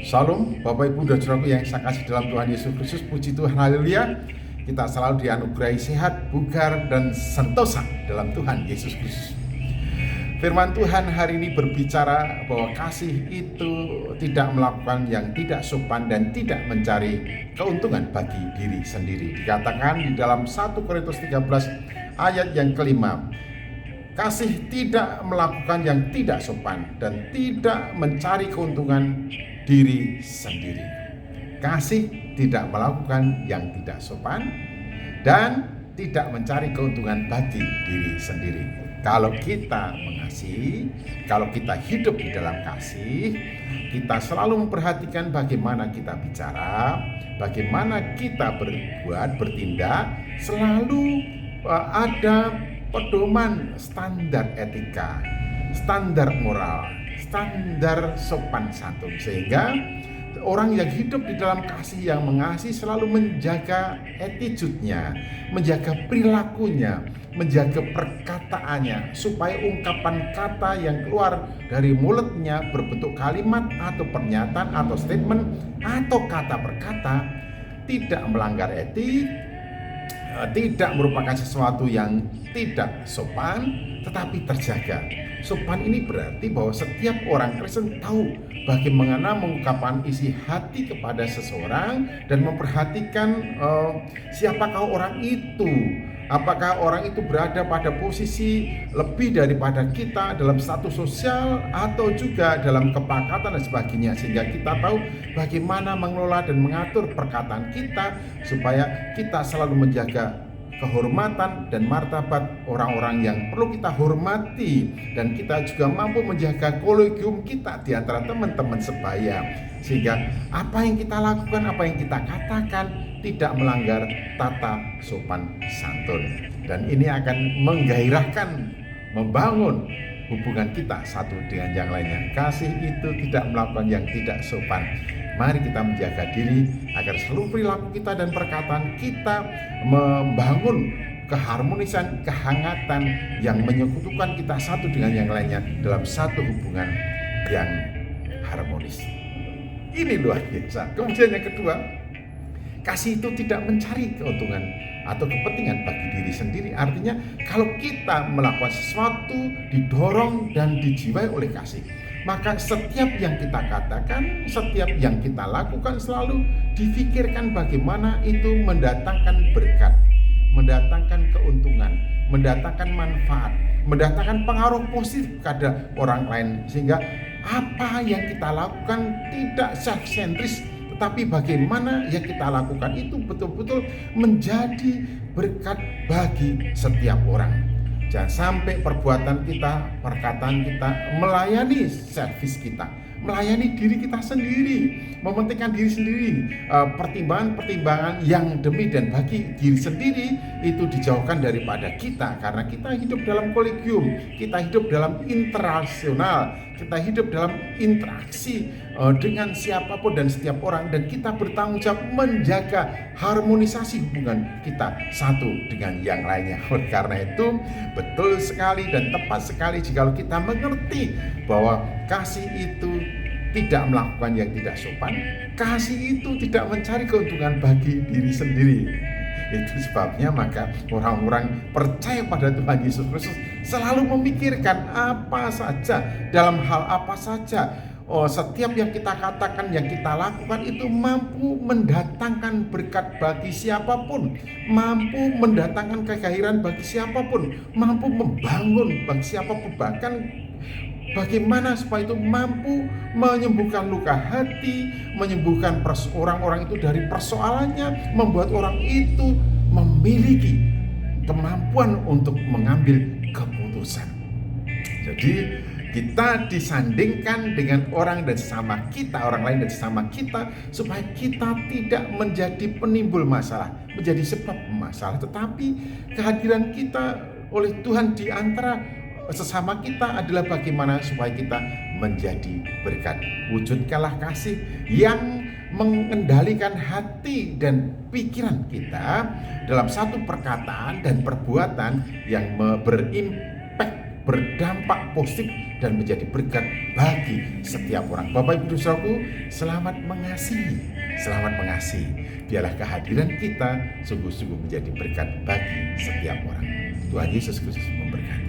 Shalom, Bapak Ibu dan Saudaraku yang saya kasih dalam Tuhan Yesus Kristus. Puji Tuhan, haleluya. Kita selalu dianugerahi sehat, bugar, dan sentosa dalam Tuhan Yesus Kristus. Firman Tuhan hari ini berbicara bahwa kasih itu tidak melakukan yang tidak sopan dan tidak mencari keuntungan bagi diri sendiri. Dikatakan di dalam 1 Korintus 13 ayat yang kelima, kasih tidak melakukan yang tidak sopan dan tidak mencari keuntungan diri sendiri. Kasih tidak melakukan yang tidak sopan dan tidak mencari keuntungan bagi diri sendiri. Kalau kita mengasihi, kalau kita hidup di dalam kasih, kita selalu memperhatikan bagaimana kita bicara, bagaimana kita berbuat, bertindak, selalu ada pedoman standar etika, standar moral, standar sopan santun, sehingga orang yang hidup di dalam kasih, yang mengasihi, selalu menjaga attitude-nya, menjaga perilakunya, menjaga perkataannya, supaya ungkapan kata yang keluar dari mulutnya berbentuk kalimat atau pernyataan atau statement atau kata per kata tidak melanggar etik, tidak merupakan sesuatu yang tidak sopan, tetapi terjaga. Sopan ini berarti bahwa setiap orang Kristen tahu bagaimana mengungkapkan isi hati kepada seseorang dan memperhatikan siapakah orang itu. Apakah orang itu berada pada posisi lebih daripada kita dalam status sosial atau juga dalam kepakatan dan sebagainya, sehingga kita tahu bagaimana mengelola dan mengatur perkataan kita supaya kita selalu menjaga kehormatan dan martabat orang-orang yang perlu kita hormati, dan kita juga mampu menjaga kolegium kita di antara teman-teman sebaya, sehingga apa yang kita lakukan, apa yang kita katakan tidak melanggar tata sopan santun, dan ini akan menggairahkan, membangun hubungan kita satu dengan yang lainnya. Kasih itu tidak melakukan yang tidak sopan. Mari kita menjaga diri agar seluruh perilaku kita dan perkataan kita membangun keharmonisan, kehangatan yang menyekutukan kita satu dengan yang lainnya dalam satu hubungan yang harmonis. Ini luar biasa. Kemudian yang kedua, kasih itu tidak mencari keuntungan atau kepentingan bagi diri sendiri. Artinya kalau kita melakukan sesuatu didorong dan dijiwai oleh kasih, maka setiap yang kita katakan, setiap yang kita lakukan selalu difikirkan bagaimana itu mendatangkan berkat, mendatangkan keuntungan, mendatangkan manfaat, mendatangkan pengaruh positif kepada orang lain, sehingga apa yang kita lakukan tidak self-centris, tetapi bagaimana yang kita lakukan itu betul-betul menjadi berkat bagi setiap orang. Jangan sampai perbuatan kita, perkataan kita melayani servis kita, melayani diri kita sendiri, mementingkan diri sendiri. Pertimbangan-pertimbangan yang demi dan bagi diri sendiri itu dijauhkan daripada kita, karena kita hidup dalam kolegium, kita hidup dalam interrelasional, kita hidup dalam interaksi dengan siapapun dan setiap orang, dan kita bertanggung jawab menjaga harmonisasi hubungan kita satu dengan yang lainnya. Oleh karena itu betul sekali dan tepat sekali jika kita mengerti bahwa kasih itu tidak melakukan yang tidak sopan, kasih itu tidak mencari keuntungan bagi diri sendiri. Itu sebabnya maka orang-orang percaya pada Tuhan Yesus Kristus selalu memikirkan apa saja, dalam hal apa saja, setiap yang kita katakan, yang kita lakukan itu mampu mendatangkan berkat bagi siapapun, mampu mendatangkan kegairan bagi siapapun, mampu membangun bagi siapapun, bahkan bagaimana supaya itu mampu menyembuhkan luka hati, menyembuhkan orang-orang itu dari persoalannya, membuat orang itu memiliki kemampuan untuk mengambil keputusan. Jadi kita disandingkan dengan orang dan sesama kita, orang lain dan sesama kita, supaya kita tidak menjadi penimbul masalah, menjadi sebab masalah, tetapi kehadiran kita oleh Tuhan di antara sesama kita adalah bagaimana supaya kita menjadi berkat. Wujudkanlah kasih yang mengendalikan hati dan pikiran kita dalam satu perkataan dan perbuatan yang berimpact, berdampak positif dan menjadi berkat bagi setiap orang. Bapak Ibu Saudaraku, selamat mengasihi, selamat mengasihi. Biarlah kehadiran kita sungguh-sungguh menjadi berkat bagi setiap orang. Tuhan Yesus Kristus memberkati.